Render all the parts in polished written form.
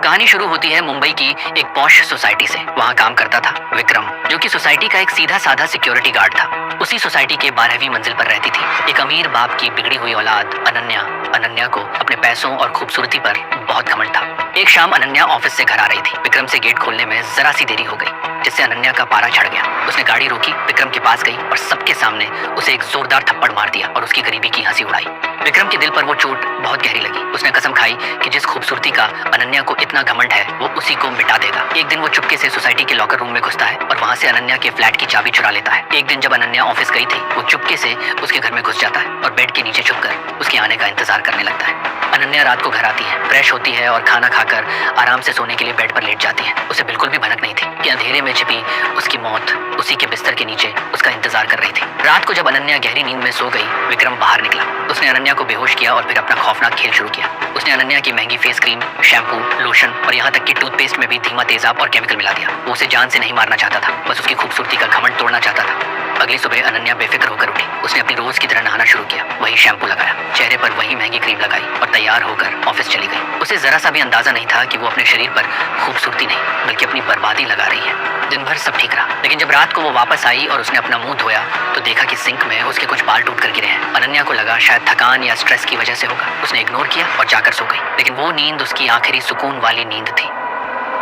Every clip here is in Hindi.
कहानी शुरू होती है मुंबई की एक पॉश सोसाइटी से। वहाँ काम करता था विक्रम, जो कि सोसाइटी का एक सीधा साधा सिक्योरिटी गार्ड था। उसी सोसाइटी के 12वीं मंजिल पर रहती थी एक अमीर बाप की बिगड़ी हुई औलाद अनन्या। अनन्या को अपने पैसों और खूबसूरती पर बहुत घमंड था। एक शाम अनन्या ऑफिस से घर आ रही थी। विक्रम से गेट खोलने में जरा सी देरी हो गई, जिससे अनन्या का पारा चढ़ गया। उसने गाड़ी रोकी, विक्रम के पास गई और सबके सामने उसे एक जोरदार थप्पड़ मार दिया और उसकी गरीबी की हंसी उड़ाई। विक्रम के दिल पर वो चोट बहुत गहरी लगी। उसने कसम खाई कि जिस खूबसूरती का अनन्या को इतना घमंड है, वो उसी को मिटा देगा। एक दिन वो चुपके से सोसाइटी के लॉकर रूम में घुसता है और वहाँ से अनन्या के फ्लैट की चाबी चुरा लेता है। एक दिन जब अनन्या ऑफिस गई थी, वो चुपके से उसके घर में घुस जाता है और बेड के नीचे छुपकर उसके आने का इंतजार करने लगता है। अनन्या रात को घर आती है, फ्रेश होती है और खाना खाकर आराम से सोने के लिए बेड पर लेट जाती है। उसे बिल्कुल भी भनक नहीं थी कि अंधेरे में छिपी उसकी मौत उसी के बिस्तर के नीचे उसका इंतजार कर रही थी। रात को जब अनन्या गहरी नींद में सो गई, विक्रम बाहर निकला। उसने अनन्या को बेहोश किया और फिर अपना खौफनाक खेल शुरू किया। उसने अनन्या की महंगी फेस क्रीम, शैम्पू, लोशन और यहाँ तक कि टूथपेस्ट में भी धीमा तेजाब और केमिकल मिला दिया। वो उसे जान से नहीं मारना चाहता था, बस उसकी खूबसूरती का घमंड तोड़ना चाहता था। अगली सुबह अनन्या बेफिक्र होकर उठी। उसने अपनी रोज की तरह नहाना शुरू किया, वही शैम्पू लगाया, चेहरे पर वही महंगी क्रीम लगाई और तैयार होकर ऑफिस चली गई। उसे जरा सा भी अंदाजा नहीं था कि वो अपने शरीर पर खूबसूरती नहीं बल्कि अपनी बर्बादी लगा रही है। दिन भर सब ठीक रहा, लेकिन जब रात को वो वापस आई और उसने अपना मुंह धोया तो देखा कि सिंक में उसके कुछ बाल टूट कर गिरे हैं। अनन्या को लगा शायद थकान या स्ट्रेस की वजह से होगा। उसने इग्नोर किया और जाकर सो गई, लेकिन वो नींद उसकी आखिरी सुकून वाली नींद थी।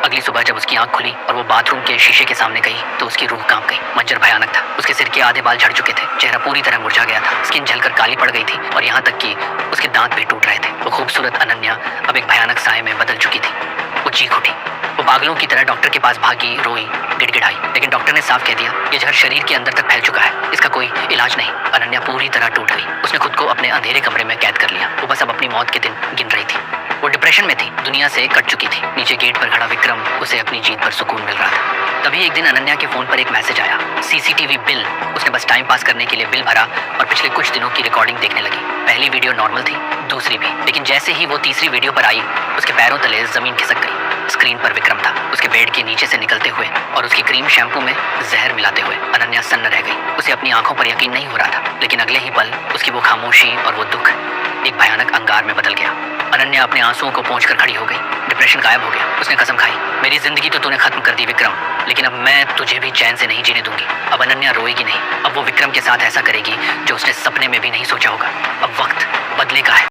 अगली सुबह जब उसकी आंख खुली और वो बाथरूम के शीशे के सामने गई तो उसकी रूह कांप गई। मंजर भयानक था। उसके सिर के आधे बाल झड़ चुके थे, चेहरा पूरी तरह मुरझा गया था, स्किन जलकर काली पड़ गई थी और यहाँ तक कि उसके दांत भी टूट रहे थे। वो खूबसूरत अनन्या अब एक भयानक साए में बदल चुकी थी। वो चीख उठी। वो पागलों की तरह डॉक्टर के पास भागी, रोई, गिड़गिड़ाई, लेकिन डॉक्टर ने साफ कह दिया ये जहर शरीर के अंदर तक फैल चुका है, इसका कोई इलाज नहीं। अनन्या पूरी तरह टूट गई। उसने खुद को अपने अंधेरे कमरे में कैद कर लिया। वो बस अब अपनी मौत के दिन गिन रही थी। वो डिप्रेशन में थी, दुनिया से कट चुकी थी। नीचे गेट पर खड़ा विक्रम उसे अपनी जीत पर सुकून मिल रहा था। तभी एक दिन अनन्या के फोन पर एक मैसेज आया, सीसीटीवी बिल। उसने बस टाइम पास करने के लिए बिल भरा और पिछले कुछ दिनों की रिकॉर्डिंग देखने लगी। पहली वीडियो नॉर्मल थी, दूसरी भी, लेकिन जैसे ही वो तीसरी वीडियो पर आई उसके पैरों तले जमीन खिसक गई। स्क्रीन पर विक्रम था, उसके बेड के नीचे से निकलते हुए और उसकी क्रीम शैम्पू में जहर मिलाते हुए। अनन्या सन्न रह गई। उसे अपनी आंखों पर यकीन नहीं हो रहा था, लेकिन अगले ही पल उसकी वो खामोशी और वो दुख एक भयानक अंगार में बदल गया। अनन्या अपने आंसुओं को पोंछकर खड़ी हो गई। डिप्रेशन गायब हो गया। उसने कसम खाई, मेरी जिंदगी तो तूने खत्म कर दी विक्रम, लेकिन अब मैं तुझे भी चैन से नहीं जीने दूंगी। अब अनन्या रोएगी नहीं, अब वो विक्रम के साथ ऐसा करेगी जो उसने सपने में भी नहीं सोचा होगा। अब वक्त बदले का है।